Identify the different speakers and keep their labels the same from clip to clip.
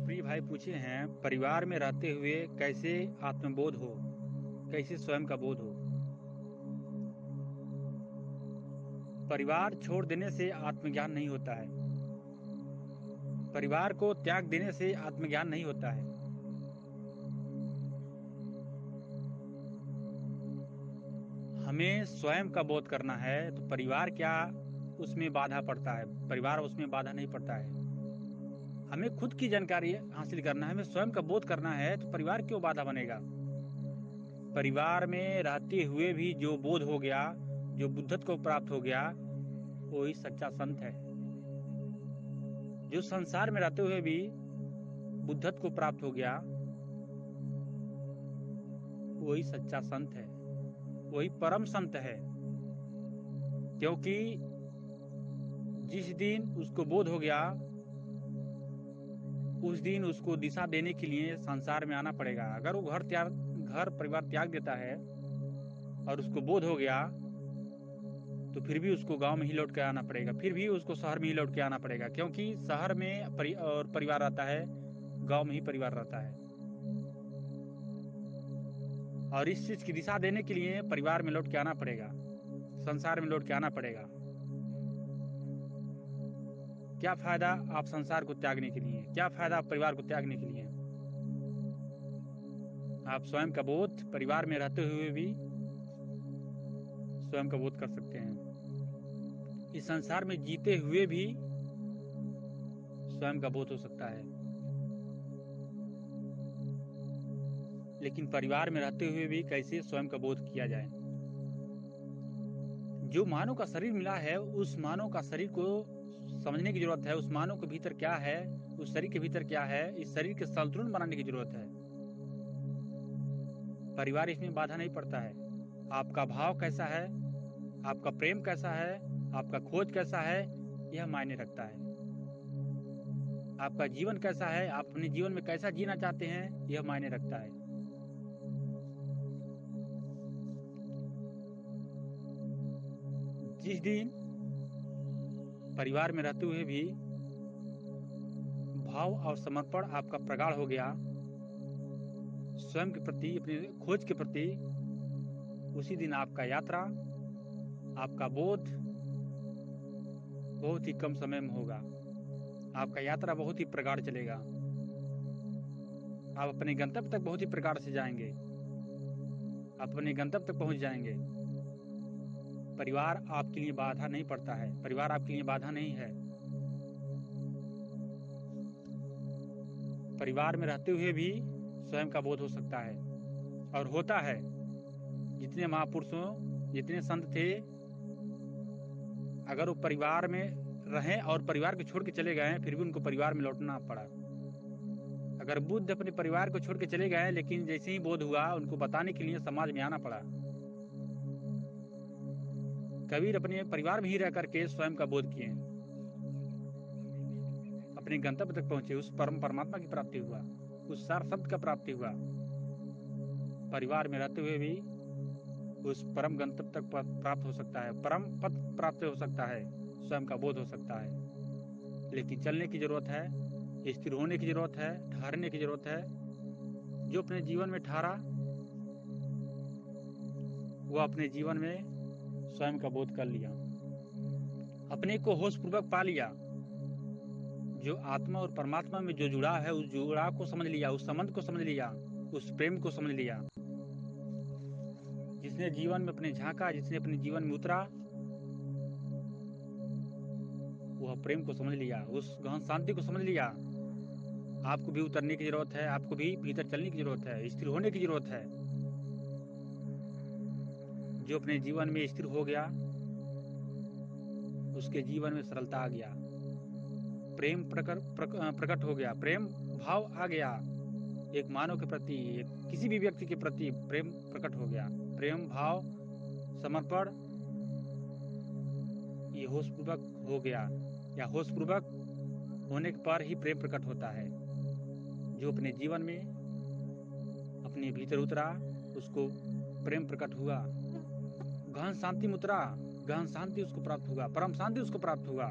Speaker 1: प्रिय भाई पूछे हैं, परिवार में रहते हुए कैसे आत्मबोध हो, कैसे स्वयं का बोध हो। परिवार छोड़ देने से आत्मज्ञान नहीं होता है। परिवार को त्याग देने से आत्मज्ञान नहीं होता है। हमें स्वयं का बोध करना है तो परिवार क्या उसमें बाधा पड़ता है, परिवार उसमें बाधा नहीं पड़ता है। हमें खुद की जानकारी हासिल करना है, हमें स्वयं का बोध करना है तो परिवार क्यों बाधा बनेगा। परिवार में रहते हुए भी जो बोध हो गया, जो बुद्धत्व को प्राप्त हो गया, वही सच्चा संत है। जो संसार में रहते हुए भी बुद्धत्व को प्राप्त हो गया, वही सच्चा संत है, वही परम संत है। क्योंकि जिस दिन उसको बोध हो गया, उस दिन उसको दिशा देने के लिए संसार में आना पड़ेगा। अगर वो घर परिवार त्याग देता है और उसको बोध हो गया, तो फिर भी उसको गांव में ही लौट के आना पड़ेगा, फिर भी उसको शहर में ही लौट के आना पड़ेगा। क्योंकि शहर में और परिवार रहता है, गांव में ही परिवार रहता है। और इस चीज की दिशा देने के लिए परिवार में लौट के आना पड़ेगा, संसार में लौट के आना पड़ेगा। क्या फायदा आप संसार को त्यागने के लिए, क्या फायदा आप परिवार को त्यागने के लिए। आप स्वयं का बोध परिवार में रहते हुए भी स्वयं का बोध कर सकते हैं। इस संसार में जीते हुए भी स्वयं का बोध हो सकता है। लेकिन परिवार में रहते हुए भी कैसे स्वयं का बोध किया जाए। जो मानव का शरीर मिला है, उस मानव का शरीर को समझने की जरूरत है। उस मानव के भीतर क्या है, उस शरीर के भीतर क्या है, इस शरीर के संतुलन बनाने की जरूरत है। परिवार इसमें बाधा नहीं पड़ता है। आपका भाव कैसा है, आपका प्रेम कैसा है, आपका खोज कैसा है, यह मायने रखता है। आपका जीवन कैसा है, आप अपने जीवन में कैसा जीना चाहते हैं, यह मायने रखता है। जिस दिन परिवार में रहते हुए भी भाव और समर्पण आपका प्रगाढ़ हो गया स्वयं के प्रति, अपनी खोज के प्रति, उसी दिन आपका यात्रा, आपका बोध बहुत ही कम समय में होगा। आपका यात्रा बहुत ही प्रगाढ़ चलेगा। आप अपने गंतव्य तक बहुत ही प्रगाढ़ से जाएंगे, आप अपने गंतव्य तक पहुंच जाएंगे। परिवार आपके लिए बाधा नहीं पड़ता है, परिवार आपके लिए बाधा नहीं है। परिवार में रहते हुए भी स्वयं का बोध हो सकता है और होता है। जितने महापुरुषों, जितने संत थे, अगर वो परिवार में रहें और परिवार को छोड़ के चले गए, फिर भी उनको परिवार में लौटना पड़ा। अगर बुद्ध अपने परिवार को छोड़ के चले गए, लेकिन जैसे ही बोध हुआ उनको बताने के लिए समाज में आना पड़ा। कबीर अपने परिवार में ही रह करके स्वयं का बोध किए, अपने गंतव्य तक पहुंचे, उस परमात्मा की प्राप्ति हुआ, उस सार शब्द का प्राप्ति हुआ। परिवार में रहते हुए भी उस परम गंतव्य तक प्राप्त हो सकता है, परम पद प्राप्त हो सकता है, स्वयं का बोध हो सकता है। लेकिन चलने की जरूरत है, स्थिर होने की जरूरत है, ठहरने की जरूरत है। जो अपने जीवन में ठहरा, वो अपने जीवन में स्वयं का बोध कर लिया, अपने को होश पूर्वक पा लिया। जो आत्मा और परमात्मा में जो जुड़ाव है, उस जुड़ाव को समझ लिया, उस संबंध को समझ लिया, उस प्रेम को समझ लिया। जिसने जीवन में अपने झांका, जिसने अपने जीवन में उतरा, वह प्रेम को समझ लिया, उस गहन शांति को समझ लिया। आपको भी उतरने की जरूरत है, आपको भी भीतर चलने की जरूरत है, स्थिर होने की जरूरत है। जो अपने जीवन में स्थिर हो गया, उसके जीवन में सरलता आ गया, प्रेम प्रकट हो गया, प्रेम भाव आ गया। एक मानव के प्रति, किसी भी व्यक्ति के प्रति प्रेम प्रकट हो गया। प्रेम भाव, समर्पण, ये होशपूर्वक हो गया, या होशपूर्वक होने पर ही प्रेम प्रकट होता है। जो अपने जीवन में अपने भीतर उतरा, उसको प्रेम प्रकट हुआ, गहन शांति में उतरा, गहन शांति उसको प्राप्त हुआ, परम शांति उसको प्राप्त हुआ।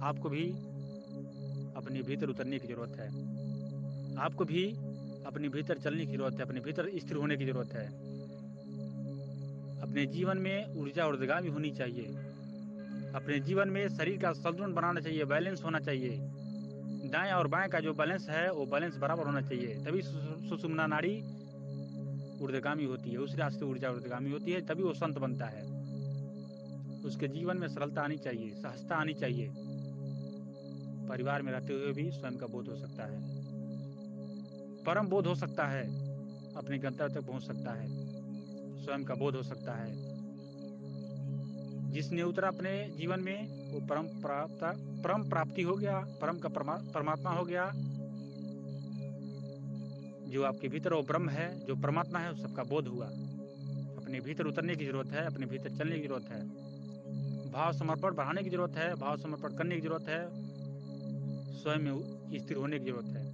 Speaker 1: आपको भी अपने भीतर उतरने की ज़रूरत है। आपको भी अपने भीतर चलने की ज़रूरत है, अपने भीतर स्थिर होने की ज़रूरत है। अपने जीवन में ऊर्जा ऊर्ध्वगामी होनी चाहिए। अपने जीवन में शरीर का संतुलन बनाना चाहिए, बैलेंस होना चाहिए। दाएं और बाएं का जो बैलेंस है वो बैलेंस बराबर होना चाहिए, तभी सुषुम्ना नाड़ी ऊर्ध्वगामी होती है, उस रास्ते ऊर्जा ऊर्ध्वगामी होती है, तभी वो संत बनता है। उसके जीवन में सरलता आनी चाहिए, सहजता आनी चाहिए। परिवार में रहते हुए भी स्वयं का बोध हो सकता है, परम बोध हो सकता है, अपने गंतव्य तक पहुंच सकता है, स्वयं का बोध हो सकता है। जिसने उतरा अपने जीवन में वो परम प्राप्ति हो गया, परम का परमात्मा हो गया। जो आपके भीतर वो ब्रह्म है, जो परमात्मा है, उस सबका बोध हुआ। अपने भीतर उतरने की जरूरत है, अपने भीतर चलने की जरूरत है, भाव समर्पण बढ़ाने की जरूरत है, भाव समर्पण करने की जरूरत है, स्वयं में स्थिर होने की जरूरत है।